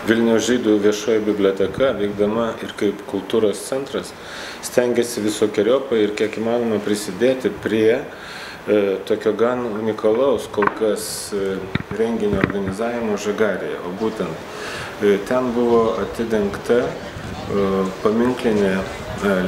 Vilniaus žydų viešoji biblioteka, veikdama ir kaip kultūros centras, stengiasi visokiojopai ir kiek įmanoma prisidėti prie tokio gan unikalaus kol kas renginio organizavimo Žagarėje. O būtent ten buvo atidengta paminklinė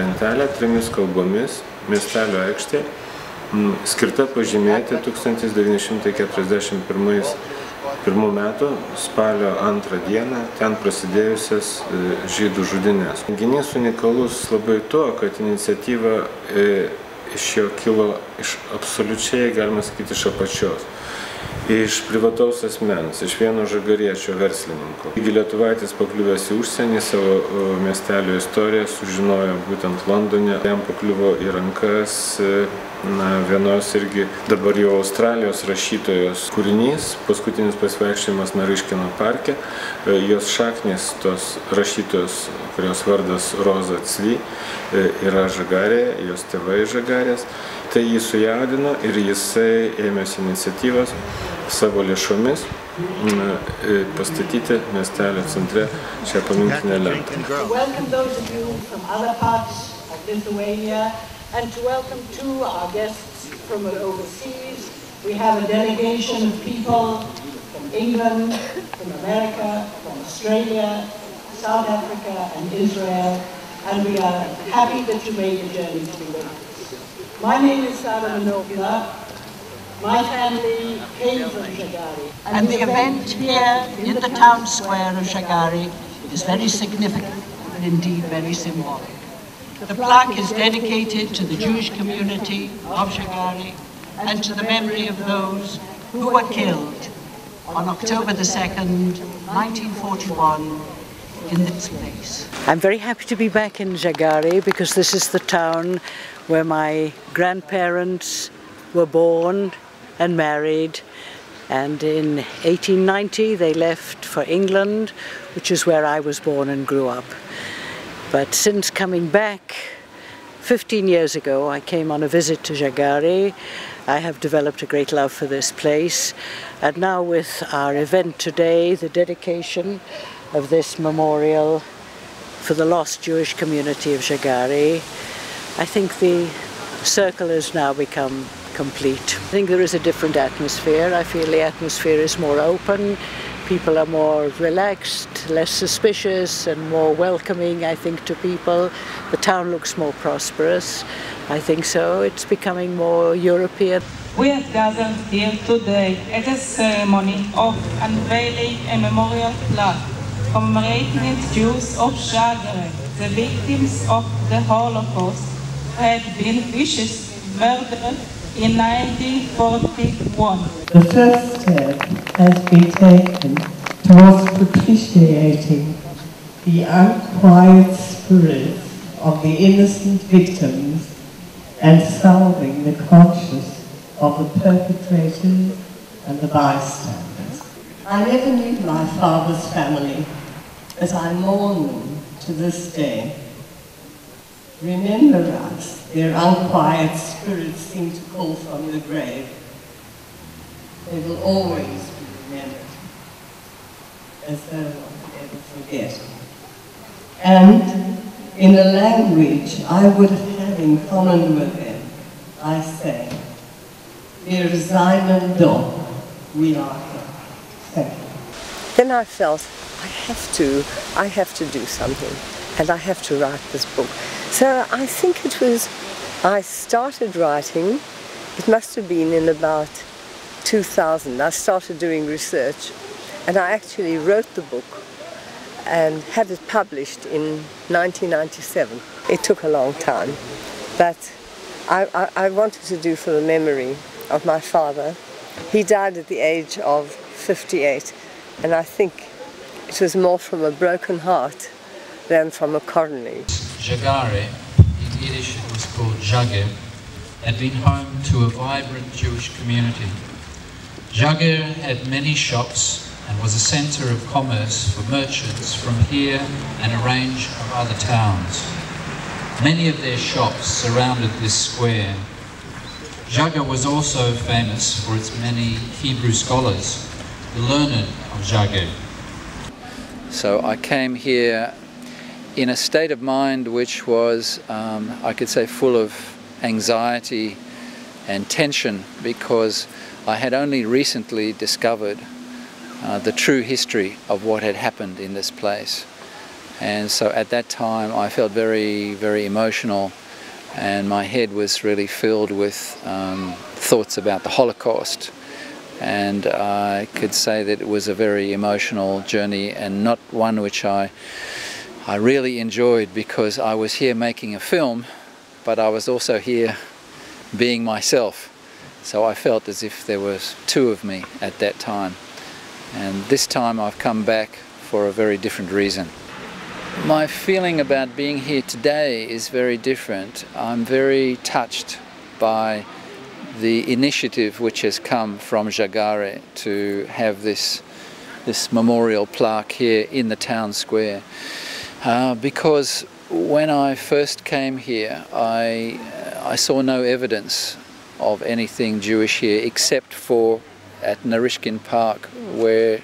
lentelė 3 kalbomis miestelio aikštė, skirta pažymėti 1941 metų spalio 2 dieną ten prasidėjusias žydų žudynės. Renginys unikalus labai tuo, kad iniciatyva iš jo kilo absoliučiai, galima sakyti, iš apačios. Iš privataus asmens, iš vieno žagariečio verslininko. Taigi lietuvaitis pakliuvęs į užsienį, savo miestelio istoriją sužinojo būtent Londone. Jam pakliuvo į rankas vienos irgi dabar jau Australijos rašytojos kūrinys, paskutinis pasivaikščiojimas Nariškino parke. Jos šaknys, tos rašytojos, kurios vardas Roza Cvi, yra Žagarėje, jos tėvai Žagarės. Tai jį sujaudino ir jisai ėmėsi iniciatyvos savo lėšomis pastatyti miestelio centre šią paminklinę lentą. Welcome those of you from other parts of Lithuania and to welcome too our guests from overseas. We have a delegation of people from England, from America, from Australia, South Africa and Israel, and we are happy that you made the journey to be with us. My name is Sarah Manovna. My family came from Zhagare. And the event here in the town square of Zhagare is very significant and indeed very symbolic. The plaque is dedicated to the Jewish community of Zhagare and to the memory of those who were killed on October the 2nd, 1941 in this place. I'm very happy to be back in Zhagare because this is the town where my grandparents were born and married, and in 1890 they left for England, which is where I was born and grew up. But since coming back 15 years ago, I came on a visit to Zhagare. I have developed a great love for this place, and now with our event today, the dedication of this memorial for the lost Jewish community of Zhagare, I think the circle has now become complete. I think there is a different atmosphere. I feel the atmosphere is more open, people are more relaxed, less suspicious and more welcoming, I think, to people. The town looks more prosperous. I think so. It's becoming more European. We have gathered here today at a ceremony of unveiling a memorial plaque commemorating the Jews of Zhagare, the victims of the Holocaust, who had been viciously murdered in 1941. The first step has been taken towards propitiating the unquiet spirits of the innocent victims and salving the conscience of the perpetrators and the bystanders. I never knew my father's family, but I mourn them to this day. Remember us, their unquiet spirits seem to call from the grave. They will always be remembered, as no one could ever forget. And in a language I would have had in common with them, I say, Wir seien da, we are here. Thank you. Then I felt, I have to do something, and I have to write this book. So I think I started writing, it must have been in about 2000. I started doing research, and I actually wrote the book and had it published in 1997. It took a long time, but I wanted to do for the memory of my father. He died at the age of 58, and I think it was more from a broken heart than from a coronary. Zhagare, in Yiddish it was called Zhagare, had been home to a vibrant Jewish community. Zhagare had many shops and was a centre of commerce for merchants from here and a range of other towns. Many of their shops surrounded this square. Zhagare was also famous for its many Hebrew scholars, the learned of Zhagare. So I came here in a state of mind which was, I could say, full of anxiety and tension, because I had only recently discovered the true history of what had happened in this place. And so at that time I felt very, very emotional, and my head was really filled with thoughts about the Holocaust. And I could say that it was a very emotional journey, and not one which I really enjoyed, because I was here making a film, but I was also here being myself. So I felt as if there was two of me at that time. And this time I've come back for a very different reason. My feeling about being here today is very different. I'm very touched by the initiative which has come from Zhagare to have this memorial plaque here in the town square. Because when I first came here, I saw no evidence of anything Jewish here, except for at Narishkin Park, where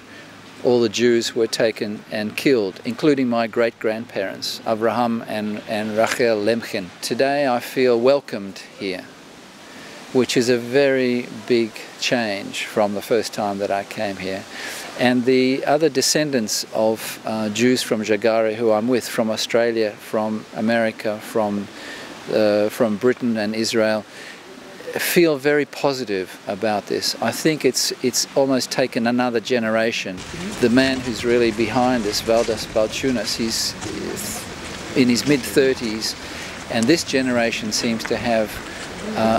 all the Jews were taken and killed, including my great-grandparents, Avraham and Rachel Lemkin. Today I feel welcomed here, which is a very big change from the first time that I came here. And the other descendants of Jews from Zhagare who I'm with, from Australia, from America, from Britain and Israel, feel very positive about this. I think it's almost taken another generation. The man who's really behind this, Valdas Balchunas, he's in his mid-30s, and this generation seems to have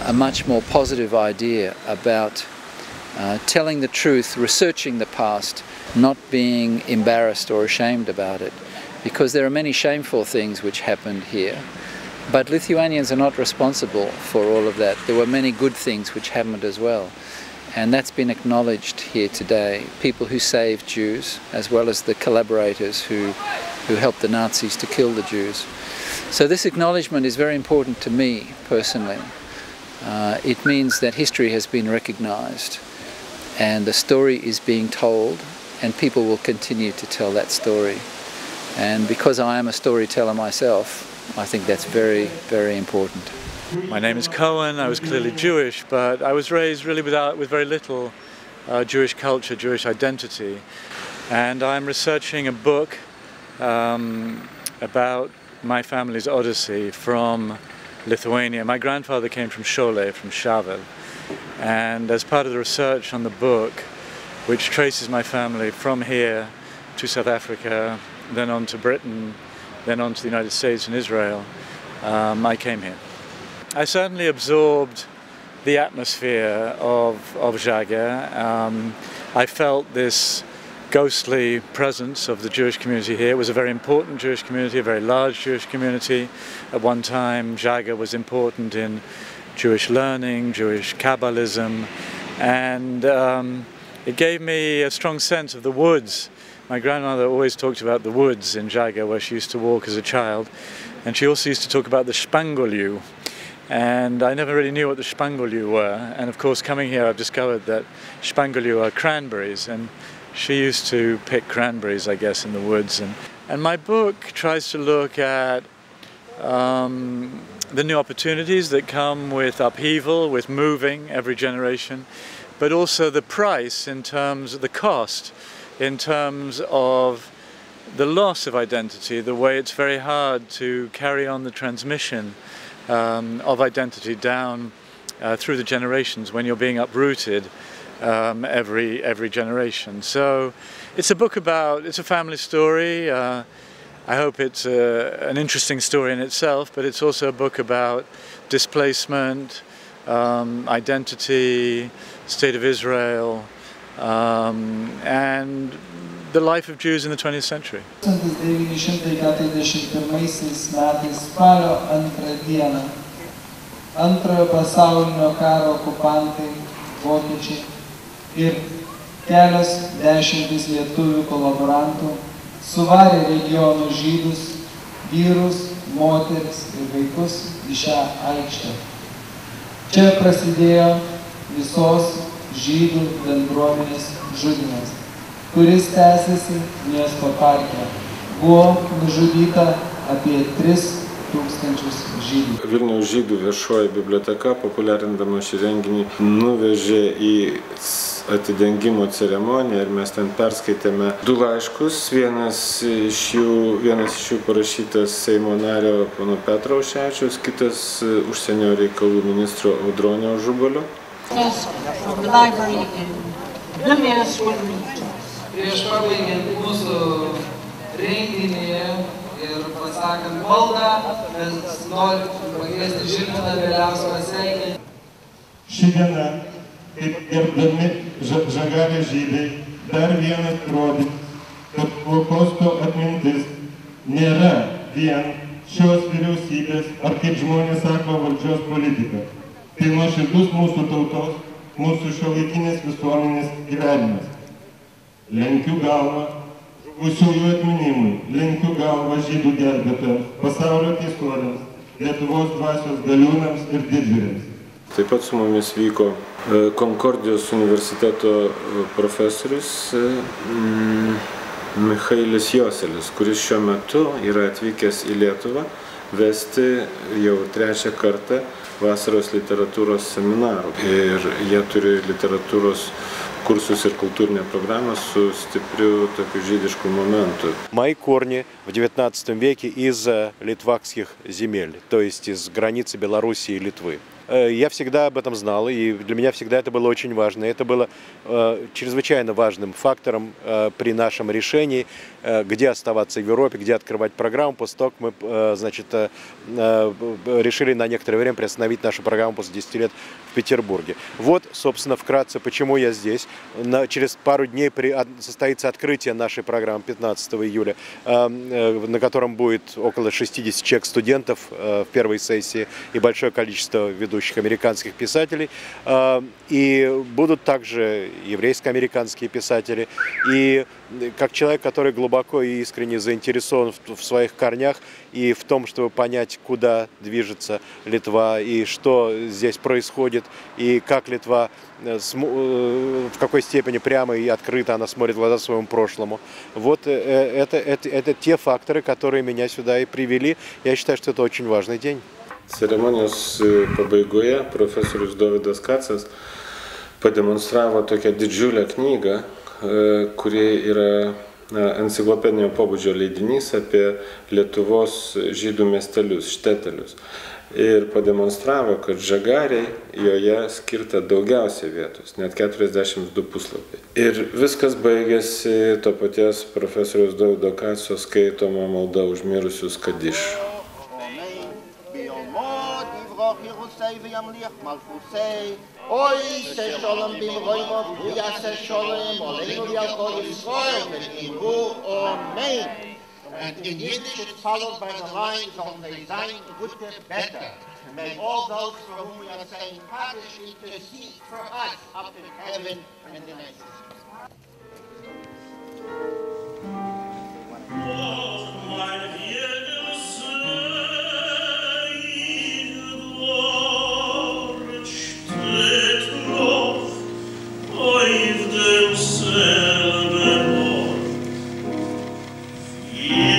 a much more positive idea about telling the truth, researching the past, not being embarrassed or ashamed about it, because there are many shameful things which happened here. But Lithuanians are not responsible for all of that. There were many good things which happened as well. And that's been acknowledged here today. People who saved Jews, as well as the collaborators who helped the Nazis to kill the Jews. So this acknowledgement is very important to me personally. It means that history has been recognized, and the story is being told, and people will continue to tell that story. And because I am a storyteller myself, I think that's very, very important. My name is Cohen. I was clearly Jewish, but I was raised really with very little Jewish culture, Jewish identity. And I'm researching a book about my family's odyssey from Lithuania. My grandfather came from Šolė, from Šavel. And as part of the research on the book, which traces my family from here to South Africa, then on to Britain, then on to the United States and Israel, I came here. I certainly absorbed the atmosphere of Zhagare. I felt this ghostly presence of the Jewish community here. It was a very important Jewish community, a very large Jewish community. At one time, Zhagare was important in Jewish learning, Jewish Kabbalism, and it gave me a strong sense of the woods. My grandmother always talked about the woods in Zhagare, where she used to walk as a child, and she also used to talk about the Spangoliu. And I never really knew what the Spangoliu were, and of course coming here I've discovered that Spangoliu are cranberries, and she used to pick cranberries, I guess, in the woods. And my book tries to look at the new opportunities that come with upheaval, with moving every generation, but also the price in terms of the cost, in terms of the loss of identity, the way it's very hard to carry on the transmission of identity down through the generations when you're being uprooted every generation. So it's a book about, it's a family story. I hope it's an interesting story in itself, but it's also a book about displacement, identity, state of Israel, and the life of Jews in the 20th century. 1941 metais spalio 2 dieną Antrojo pasaulinio karo okupantai vokiečiai ir kelios dešimtys lietuvių kolaborantų suvarė regionų žydus, vyrus, moteris ir vaikus į šią aikštę. Čia prasidėjo visos žydų bendruomenės žudymas. kuris tęsiasi miesto parke. Buvo nužudyta apie 3000 žydų. Vilniaus žydų viešoji biblioteka, populiarindama šį renginį, nuvežė į atidengimo ceremoniją ir mes ten perskaitėme 2 laiškus. Vienas iš jų parašytas Seimo nario pono Petro Auševičiaus, kitas užsienio reikalų ministro Audronio Ažubalio. Prieš pabaigiant mūsų renginį ir pasakant maldą, mes norime pakviesti Žilviną Beliauską sveikinti. Ši diena, kaip gerbdami žagarė žydai, dar vienas įrodymas, kad holokausto atmintis nėra vien šios vyriausybės ar, kaip žmonės sako, valdžios politika. Tai nuoširdus mūsų tautos, mūsų šiuolaikinės visuomenės gyvenimas. Lenkiu galvą žuvusiųjų atminimui, lenkiu galvą žydų gelbėtojams, pasaulio teisuoliams, Lietuvos dvasios galiūnams ir didvyriams. Taip pat su mumis vyko Konkordijos universiteto profesorius Michailis Joselis, kuris šiuo metu yra atvykęs į Lietuvą vesti jau 3. kartą vasaros literatūros seminarų. Ir jie turi literatūros курсус и культурная программа с степрю такой жидишку моменту. Мои корни в XIX веке из литвакских земель, то есть из границы Белоруссии и Литвы. Я всегда об этом знал, и для меня всегда это было очень важно. Это было чрезвычайно важным фактором при нашем решении, где оставаться в Европе, где открывать программу. После того, как мы, значит, решили на некоторое время приостановить нашу программу после 10 лет в Петербурге. Вот, собственно, вкратце, почему я здесь. Через пару дней состоится открытие нашей программы 15 июля, на котором будет около 60 человек студентов в первой сессии и большое количество ведущих американских писателей, и будут также еврейско-американские писатели. И как человек, который глубоко и искренне заинтересован в своих корнях и в том, чтобы понять, куда движется Литва и что здесь происходит, и как Литва, в какой степени прямо и открыто она смотрит в глаза своему прошлому. Вот это те факторы, которые меня сюда и привели. Я считаю, что это очень важный день. Ceremonijos pabaigoje profesorius Beliauskas pademonstravo tokią didžiulę knygą, kuri yra enciklopedinio pobūdžio leidinys apie Lietuvos žydų miestelius, štetelius. Ir pademonstravo, kad žagariai joje skirta daugiausiai vietos, net 42 puslapiai. Ir viskas baigėsi to paties profesoriaus Beliausko skaitoma malda už mirusius Kadiš. Oy se sholom bim roimo buya se sholom oleinu yalko Yisrael v'imru amen. And in Yiddish it's followed by the lines on the Zayin Gute Better. May all those for whom we are saying Kaddish intercede for us up in heaven and in nations. Auf demselben Ort.